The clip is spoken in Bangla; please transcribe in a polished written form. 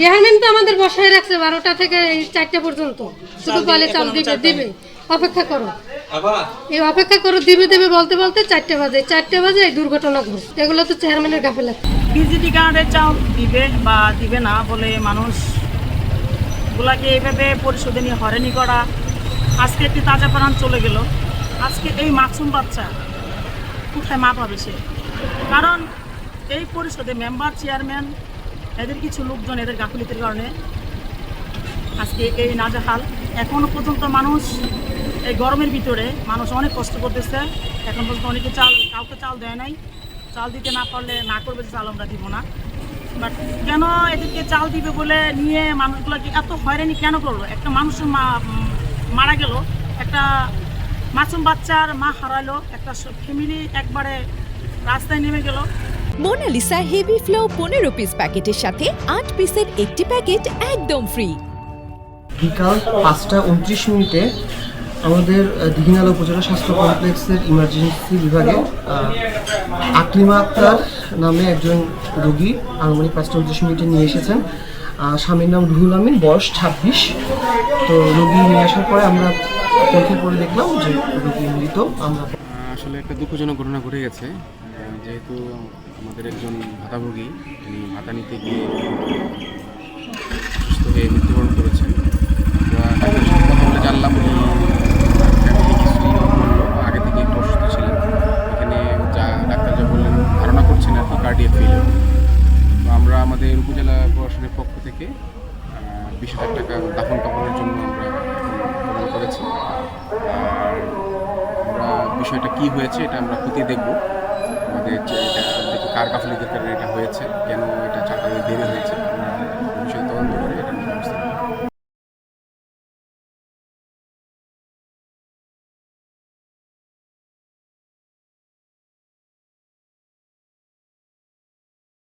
চেয়ারম্যান তো আমাদের বসায় রাখছে 12টা থেকে 4টা পর্যন্ত, শুধু বলে চাল দিবে দিবে, অপেক্ষা করো, এই অপেক্ষা করো, দিবে দেবে বলতে বলতে 4টা বাজে এই দুর্ঘটনা ঘটে। এগুলো তো চেয়ারম্যানের গাফিলতি। বিজেপি কার্ডের চাল দিবে বা দিবে না বলে মানুষ গুলাকে এইভাবে পরিশোধে নিয়ে হয়রানি করা। আজকে একটি তাজা প্রাণ চলে গেল, আজকে এই মাসুম বাচ্চা কোথায় মা পাবে সে? কারণ এই পরিষদে মেম্বার, চেয়ারম্যান, এদের কিছু লোকজন এদের গাফিলতির কারণে আজকে এই নাজেহাল। এখনও পর্যন্ত মানুষ এই গরমের ভিতরে মানুষ অনেক কষ্ট করতেছে। এখন পর্যন্ত অনেকে কাউকে চাল দেয় নাই। চাল দিতে না পারলে না করবে যে চাল আমরা দিব না। বাট কেন এদেরকে চাল দিবে বলে নিয়ে মানুষগুলোকে এত হয়রানি কেন করলো? একটা মানুষ মারা গেল, একটা মাসুম বাচ্চার মা হারালো, একটা ফ্যামিলি একবারে রাস্তায় নেমে গেল। মোনালিসা হেভি ফ্লো 15 পিস প্যাকেটের সাথে 8 পিসের একটি প্যাকেট একদম ফ্রি। বিকাল 5:29 আমাদের দিঘিনালা উপজেলা স্বাস্থ্য কমপ্লেক্সের ইমার্জেন্সি বিভাগে আকলিমা আক্তার নামে একজন রোগী আনুমানিক 5:29 নিয়ে এসেছেন। স্বামীর নাম রুহুল আমিন, বয়স 26। তো রোগী নিয়ে আসার পরে আমরা পরীক্ষা করে দেখলাম যে রোগী মৃত। আমরা আসলে একটা দুঃখজনক ঘটনা ঘটে গেছে। যেহেতু আমাদের একজন ভাতাভোগী, তিনি ভাতা নিতে গিয়ে অসুস্থ হয়ে মৃত্যুবরণ করেছেন। ডাক্তারের সাথে কথা বলে জানলাম উনি ফ্যামিলি হিস্ট্রি বললো, আগে থেকে একটু অসুস্থ ছিলেন। এখানে ডাক্তার যা বললেন ধারণা করছেন আর কি কার্ডিয়াক ফেলিওর। তো আমরা আমাদের উপজেলা প্রশাসনের পক্ষ থেকে 20,000 টাকা দাফন কাপড়ের জন্য আমরা প্রদান করেছি। আর আমরা বিষয়টা কী হয়েছে এটা আমরা খতিয়ে দেখব, আমাদের এটা কার গাফিলতির কারণে এটা হয়েছে, কেন